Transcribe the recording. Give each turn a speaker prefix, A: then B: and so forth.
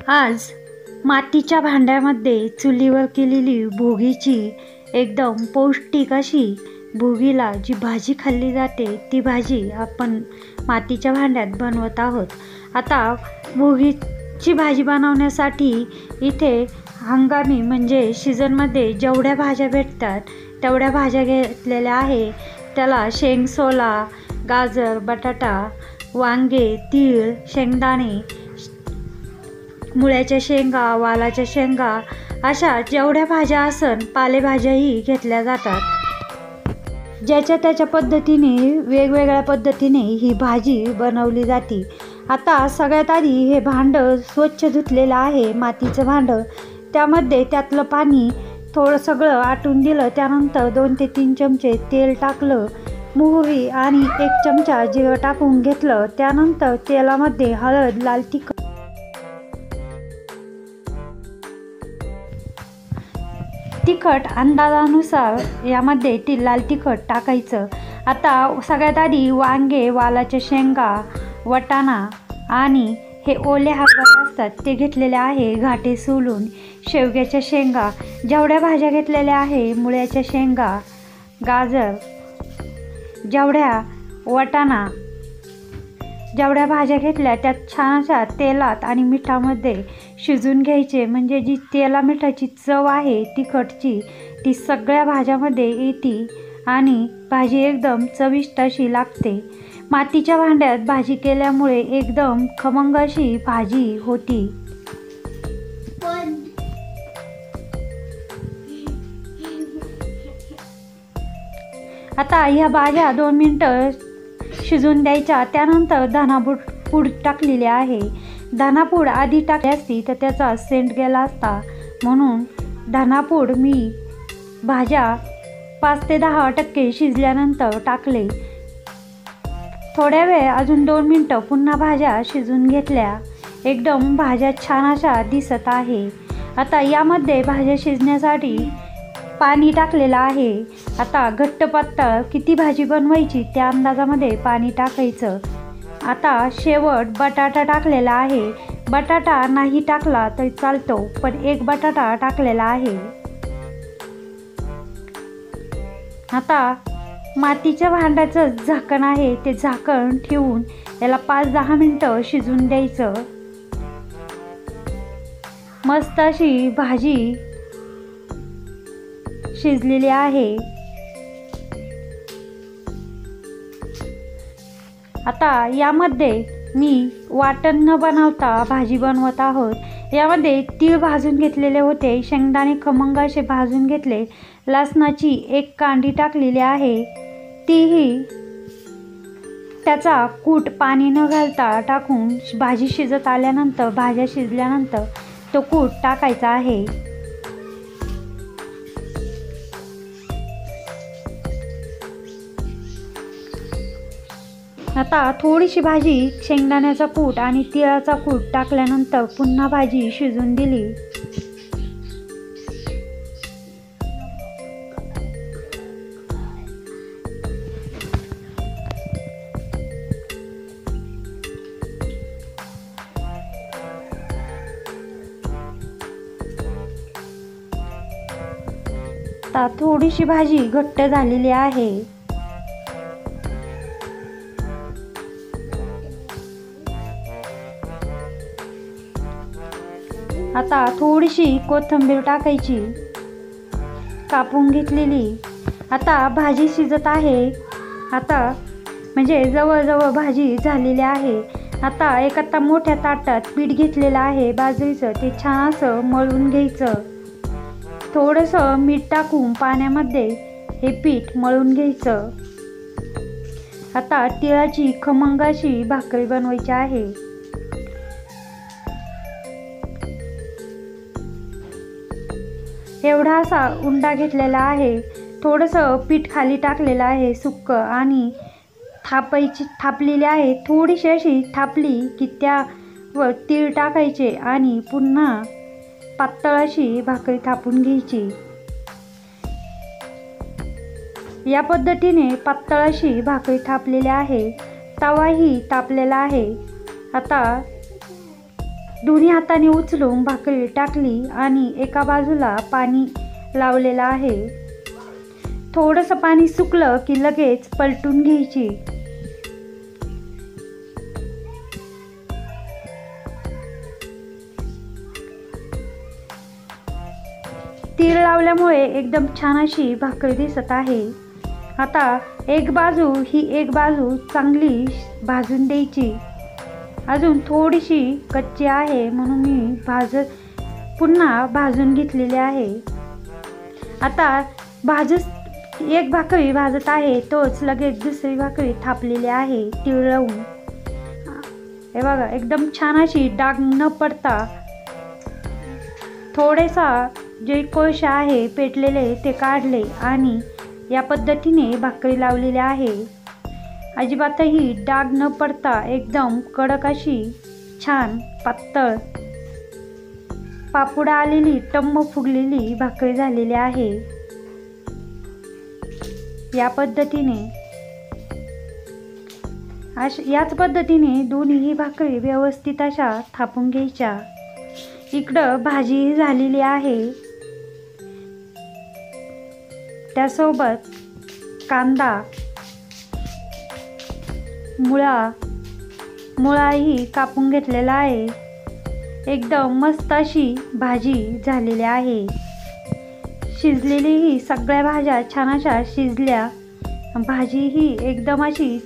A: आज मातीच्या भांड्यामध्ये चुलीवर केलेली भोगीची एकदम पौष्टिक अशी भोगीला जी भाजी खाल्ली जाते ती भाजी आपण मातीच्या भांड्यात बनवत आहोत। आता भोगीची भाजी बनवण्यासाठी इथे हंगामी म्हणजे सीझनमध्ये जेवढ्या भाज्या भेटतात तेवढ्या भाज्या घेतलेल्या आहे। त्याला शेंगसोला, गाजर, बटाटा, वांगे, तीळ, शेंगदाणे, मुळ्याच्या शेंगा, वालाच्या शेंगा अशा जेवढ्या भाज्या असन पालेभाज्याही घेतल्या जातात। ज्याच्या त्याच्या पद्धतीने वेगवेगळ्या पद्धतीने ही भाजी बनवली जाते। आता सगळ्यात आधी हे भांडं स्वच्छ धुतलेलं आहे, मातीचं भांडं। त्यामध्ये त्यातलं पाणी थोडं सगळं आटून दिलं। त्यानंतर 2 ते 3 चमचे तेल टाकलं, मोहरी आणि 1 चमचा जिरं टाकून घेतलं। त्यानंतर तेलामध्ये हळद, लाल तिखट अंदाजानुसार यामध्ये लाल तिखट टाकायचं। आता सगळ्यात आधी वांगे, वालाच्या शेंगा, वटाणा आणि हे ओले हरभरे असतात ते घेतलेले आहे घाटे सोलून। शेवग्याच्या शेंगा जेवढ्या भाज्या घेतलेल्या आहे, मुळ्याच्या शेंगा, गाजर, वटाणा जेवढ्या भाज्या घेतल्या त्यात छान अशा तेलात आणि मिठामध्ये शिजून घ्यायचे। म्हणजे जी तेला मिठाची चव आहे तिखटची ती सगळ्या भाज्यामध्ये येते आणि भाजी एकदम चविष्ट अशी लागते। मातीच्या भांड्यात भाजी केल्यामुळे एकदम खमंग अशी भाजी होती। आता ह्या भाज्या 2 मिनिटं शिजून द्यायच्या। त्यानंतर धनापूड टाकलेली आहे। धनापूड आधी टाकली असती तर त्याचा सेंट गेला असता, म्हणून धनापूड मी भाज्या 5 ते 10% शिजल्यानंतर टाकले। थोड्या वेळ अजून 2 मिनिटं पुन्हा भाज्या शिजून घेतल्या। एकदम भाज्या छान अशा दिसत आहे। आता यामध्ये भाज्या शिजण्यासाठी पाणी टाकलेलं आहे। आता घट्ट पातळ किती भाजी बनवायची त्या अंदाजामध्ये पाणी टाकायचं। आता शेवट बटाटा टाकलेला आहे। बटाटा नाही टाकला तरी चालतो, पण 1 बटाटा टाकलेला आहे। आता मातीच्या भांड्याचं झाकण आहे ते झाकण ठेवून याला 5-10 मिनिटं शिजून द्यायचं। मस्त अशी भाजी शिजलेली आहे। आता यामध्ये मी वाटण न बनवता भाजी बनवत आहोत। यामध्ये तीळ भाजून घेतलेले होते, शेंगदाणे खमंग असे भाजून घेतले, लसणाची 1 कांडी टाकलेली आहे, तीही त्याचा कूट पाणी न घालता टाकून भाजी शिजत आल्यानंतर भाज्या शिजल्यानंतर तो कूट टाकायचा आहे। आता थोडीशी भाजी शेंगदाण्याचा कूट आणि तिळाचा कूट टाकल्यानंतर पुन्हा भाजी शिजून दिली। आता थोडीशी भाजी घट्ट झालेली आहे। आता थोडीशी कोथिंबीर टाकायची कापून घेतलेली। आता भाजी शिजत आहे। आता म्हणजे जवळजवळ भाजी झालेली आहे। आता एका मोठ्या ताटात पीठ घेतलेलं आहे बाजरीचं, ते छान असं मळून घ्यायचं। थोडंसं मीठ टाकून पाण्यामध्ये हे पीठ मळून घ्यायचं। आता तिळाची खमंग अशी भाकरी बनवायची आहे। एवढा असा उंडा घेतलेला आहे। थोडंसं पीठ खाली टाकलेलं आहे सुक्कं आणि थापलेली आहे। थोडीशी अशी थापली की त्यावर तीळ टाकायचे आणि पुन्हा पातळ अशी भाकरी थापून घ्यायची। या पद्धतीने पातळ अशी भाकरी थापलेली आहे। तवाही तापलेला आहे। आता दोन्ही हाताने उचलून भाकरी टाकली आणि एका बाजूला पाणी लावलेलं आहे. थोडंसं पाणी सुकलं की लगेच पलटून घ्यायची. तीळ लावल्यामुळे एकदम छान अशी भाकरी दिसत आहे. आता एक बाजू चांगली भाजून द्यायची. अजून थोडीशी कच्ची आहे म्हणून मी पुन्हा भाजून घेतलेली आहे. आता एक भाकरी भाजत आहे तोच लगेच दुसरी भाकरी थापलेली आहे तीळ लावून. हे बघा एकदम छान अशी डाग न पडता थोडेसा जे कोळसा आहे पेटलेले ते काढले आणि या पद्धतीने भाकरी लावलेली आहे. अजिबातही डाग न पडता एकदम कडक अशी छान पातळ पापुडा आलेली टम्म फुगलेली भाकरी झालेली आहे. याच पद्धतीने दोन्ही भाकरी व्यवस्थित अशा थापून घ्यायच्या. इकडं भाजी झालेली आहे, त्यासोबत कांदा मुळाही कापून घेतलेला आहे. एकदम मस्त अशी भाजी झालेली आहे. शिजलेली ही सगळ्या भाज्या छान अशा शिजल्या. भाजी ही एकदम अशी